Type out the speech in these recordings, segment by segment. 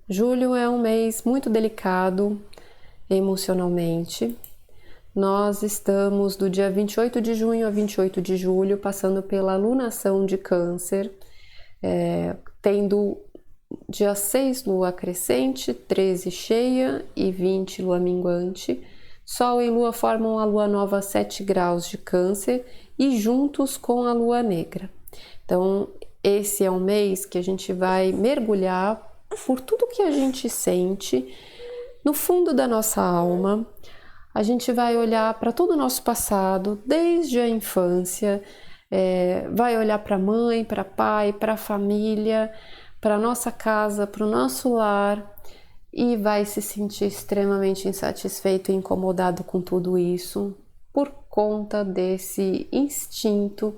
Julho é um mês muito delicado emocionalmente. Nós estamos do dia 28 de junho a 28 de julho passando pela lunação de Câncer, tendo dia 6 lua crescente, 13 cheia e 20 lua minguante. Sol e lua formam a lua nova a 7 graus de Câncer e juntos com a lua negra. Então, esse é um mês que a gente vai mergulhar por tudo que a gente sente no fundo da nossa alma. A gente vai olhar para todo o nosso passado, desde a infância, vai olhar para a mãe, para pai, para a família, para a nossa casa, para o nosso lar e vai se sentir extremamente insatisfeito e incomodado com tudo isso por conta desse instinto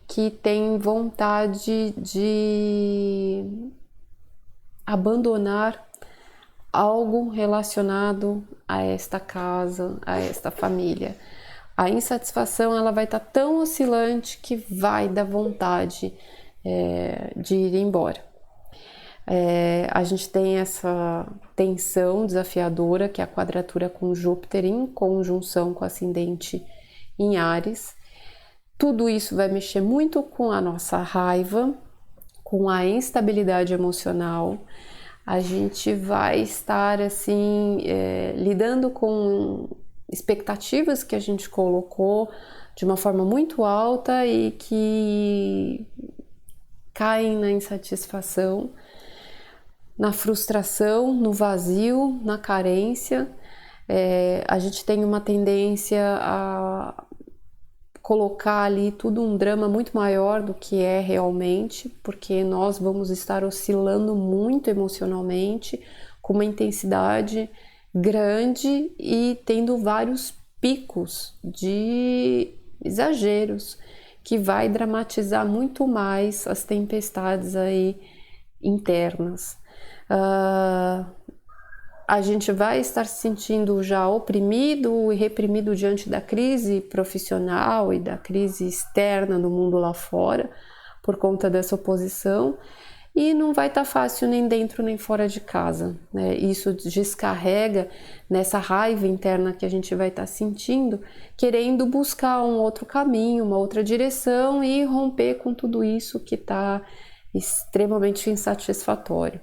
que tem vontade de abandonar algo relacionado a esta casa, a esta família. A insatisfação ela vai estar tão oscilante que vai dar vontade de ir embora. A gente tem essa tensão desafiadora, que é a quadratura com Júpiter em conjunção com o ascendente em Áries. Tudo isso vai mexer muito com a nossa raiva, com a instabilidade emocional. A gente vai estar assim lidando com expectativas que a gente colocou de uma forma muito alta e que caem na insatisfação, na frustração, no vazio, na carência. A gente tem uma tendência a colocar ali tudo um drama muito maior do que é realmente, porque nós vamos estar oscilando muito emocionalmente, com uma intensidade grande e tendo vários picos de exageros, que vai dramatizar muito mais as tempestades aí internas. A gente vai estar se sentindo já oprimido e reprimido diante da crise profissional e da crise externa do mundo lá fora, por conta dessa oposição, e não vai estar fácil nem dentro nem fora de casa, né? Isso descarrega nessa raiva interna que a gente vai estar sentindo, querendo buscar um outro caminho, uma outra direção e romper com tudo isso que está extremamente insatisfatório.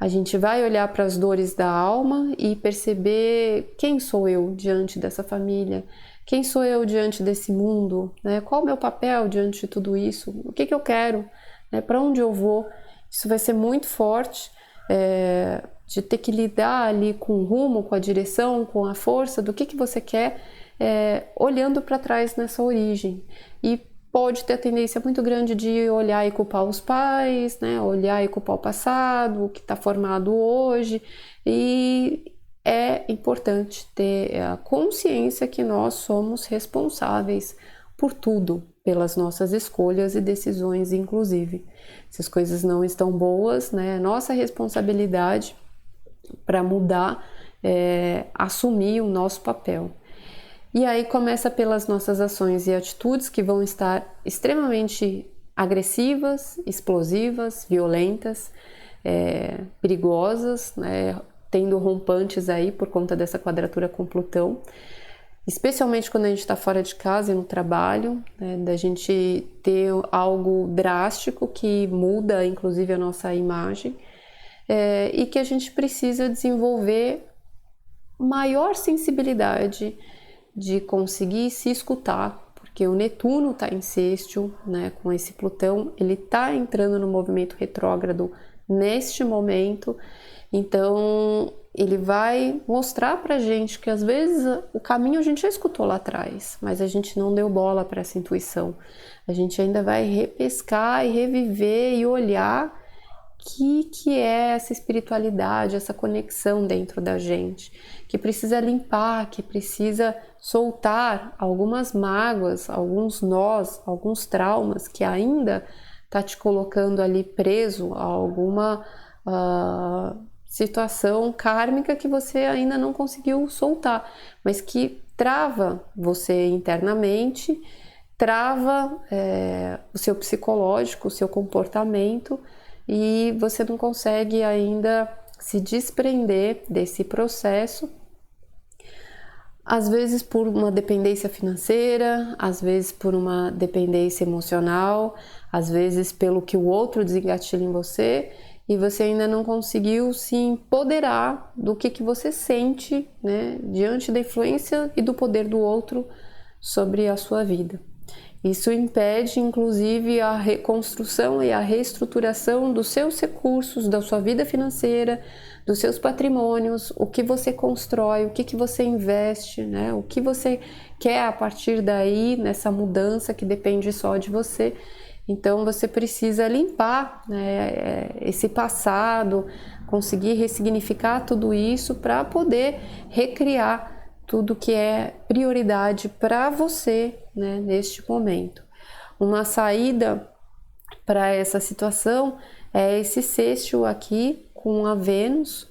A gente vai olhar para as dores da alma e perceber quem sou eu diante dessa família, quem sou eu diante desse mundo, né? Qual o meu papel diante de tudo isso, o que eu quero, né? Para onde eu vou. Isso vai ser muito forte, de ter que lidar ali com o rumo, com a direção, com a força do que você quer, olhando para trás nessa origem. E pode ter a tendência muito grande de olhar e culpar os pais, né? Olhar e culpar o passado, o que está formado hoje. E é importante ter a consciência que nós somos responsáveis por tudo, pelas nossas escolhas e decisões, inclusive. Se as coisas não estão boas, né? Nossa responsabilidade para mudar, assumir o nosso papel. E aí começa pelas nossas ações e atitudes que vão estar extremamente agressivas, explosivas, violentas, perigosas, né? Tendo rompantes aí por conta dessa quadratura com Plutão, especialmente quando a gente está fora de casa e no trabalho, né? Da gente ter algo drástico que muda inclusive a nossa imagem, e que a gente precisa desenvolver maior sensibilidade de conseguir se escutar, porque o Netuno está em sextil, né, com esse Plutão, ele está entrando no movimento retrógrado neste momento, então ele vai mostrar pra gente que às vezes o caminho a gente já escutou lá atrás, mas a gente não deu bola para essa intuição. A gente ainda vai repescar e reviver e olhar que é essa espiritualidade, essa conexão dentro da gente, que precisa limpar, que precisa soltar algumas mágoas, alguns nós, alguns traumas que ainda tá te colocando ali preso a alguma situação kármica que você ainda não conseguiu soltar, mas que trava você internamente, trava o seu psicológico, o seu comportamento, e você não consegue ainda se desprender desse processo, às vezes por uma dependência financeira, às vezes por uma dependência emocional, às vezes pelo que o outro desengatilha em você e você ainda não conseguiu se empoderar do que você sente, né, diante da influência e do poder do outro sobre a sua vida. Isso impede, inclusive, a reconstrução e a reestruturação dos seus recursos, da sua vida financeira, dos seus patrimônios, o que você constrói, o que você investe, né? O que você quer a partir daí, nessa mudança que depende só de você. Então, você precisa limpar, né, esse passado, conseguir ressignificar tudo isso para poder recriar tudo que é prioridade para você, né, neste momento. Uma saída para essa situação é esse sextil aqui com a Vênus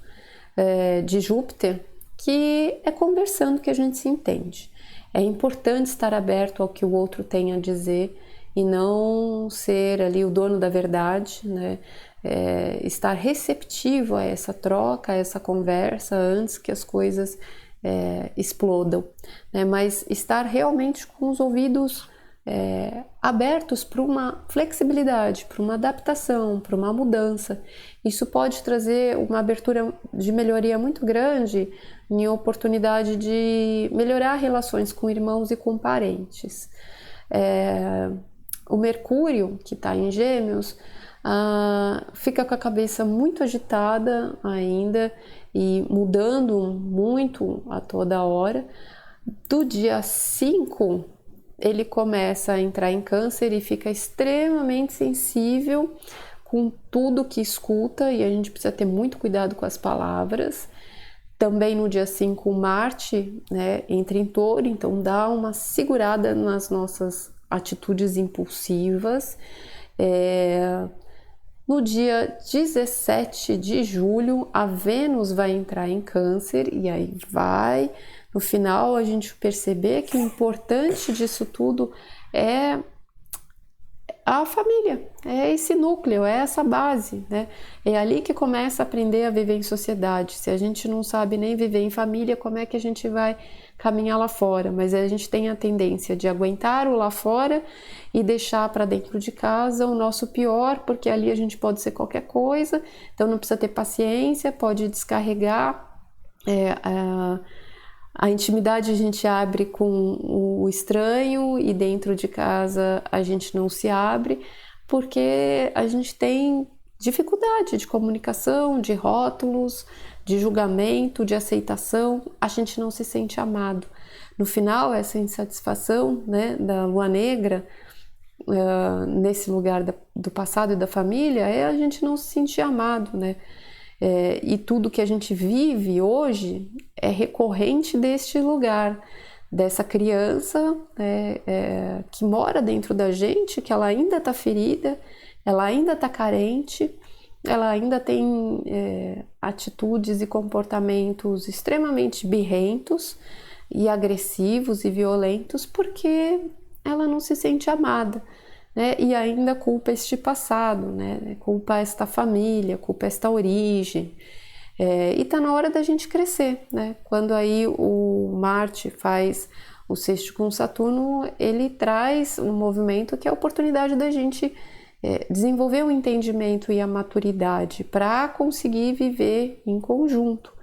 de Júpiter, que é conversando que a gente se entende. É importante estar aberto ao que o outro tem a dizer e não ser ali o dono da verdade, né? Estar receptivo a essa troca, a essa conversa antes que as coisas explodam, né? Mas estar realmente com os ouvidos abertos para uma flexibilidade, para uma adaptação, para uma mudança. Isso pode trazer uma abertura de melhoria muito grande em oportunidade de melhorar relações com irmãos e com parentes. O Mercúrio, que está em Gêmeos, fica com a cabeça muito agitada ainda e mudando muito a toda hora. Do dia 5, ele começa a entrar em Câncer e fica extremamente sensível com tudo que escuta, e a gente precisa ter muito cuidado com as palavras. Também no dia 5, Marte, né, entra em Touro, então dá uma segurada nas nossas atitudes impulsivas. No dia 17 de julho, a Vênus vai entrar em Câncer e aí no final, a gente perceber que o importante disso tudo é a família, é esse núcleo, é essa base, né? É ali que começa a aprender a viver em sociedade. Se a gente não sabe nem viver em família, como é que a gente vai caminhar lá fora? Mas a gente tem a tendência de aguentar o lá fora e deixar para dentro de casa o nosso pior, porque ali a gente pode ser qualquer coisa, então não precisa ter paciência, pode descarregar. A intimidade a gente abre com o estranho e dentro de casa a gente não se abre, porque a gente tem dificuldade de comunicação, de rótulos, de julgamento, de aceitação, a gente não se sente amado. No final, essa insatisfação, né, da lua negra, nesse lugar do passado e da família, é a gente não se sentir amado, né? E tudo que a gente vive hoje é recorrente deste lugar, dessa criança que mora dentro da gente, que ela ainda está ferida, ela ainda está carente, ela ainda tem atitudes e comportamentos extremamente birrentos e agressivos e violentos, porque ela não se sente amada. Né? E ainda culpa este passado, né? Culpa esta família, culpa esta origem. E tá na hora da gente crescer, né? Quando aí o Marte faz o sexto com Saturno, ele traz um movimento que é a oportunidade da gente desenvolver o entendimento e a maturidade para conseguir viver em conjunto.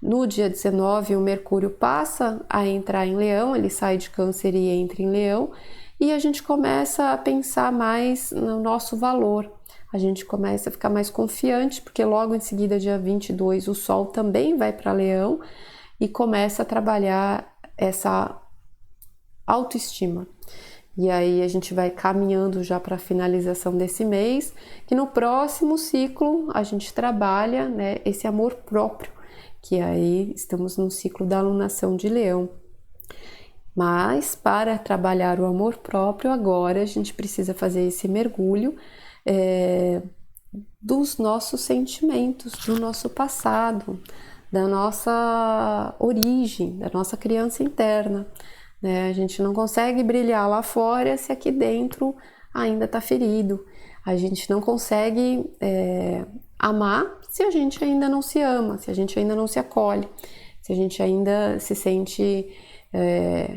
No dia 19, o Mercúrio passa a entrar em Leão, ele sai de Câncer e entra em Leão, e a gente começa a pensar mais no nosso valor. A gente começa a ficar mais confiante, porque logo em seguida, dia 22, o Sol também vai para Leão e começa a trabalhar essa autoestima. E aí a gente vai caminhando já para a finalização desse mês, que no próximo ciclo a gente trabalha, né, esse amor próprio, que aí estamos no ciclo da alunação de Leão. Mas para trabalhar o amor próprio, agora a gente precisa fazer esse mergulho dos nossos sentimentos, do nosso passado, da nossa origem, da nossa criança interna. Né? A gente não consegue brilhar lá fora se aqui dentro ainda está ferido. A gente não consegue amar se a gente ainda não se ama, se a gente ainda não se acolhe, se a gente ainda se sente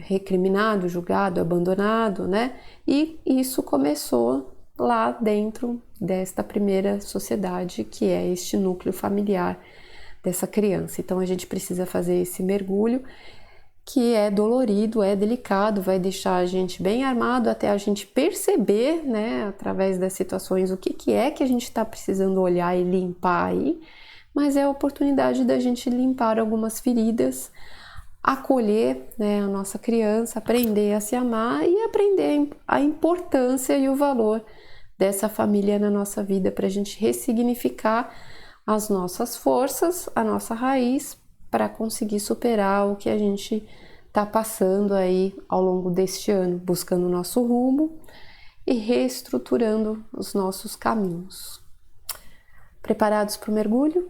recriminado, julgado, abandonado, né? E isso começou lá dentro desta primeira sociedade, que é este núcleo familiar dessa criança. Então a gente precisa fazer esse mergulho, que é dolorido, é delicado, vai deixar a gente bem armado até a gente perceber, né, através das situações, o que é que a gente está precisando olhar e limpar aí, mas é a oportunidade da gente limpar algumas feridas, acolher, né, a nossa criança, aprender a se amar e aprender a importância e o valor dessa família na nossa vida, para a gente ressignificar as nossas forças, a nossa raiz, para conseguir superar o que a gente está passando aí ao longo deste ano, buscando o nosso rumo e reestruturando os nossos caminhos. Preparados para o mergulho?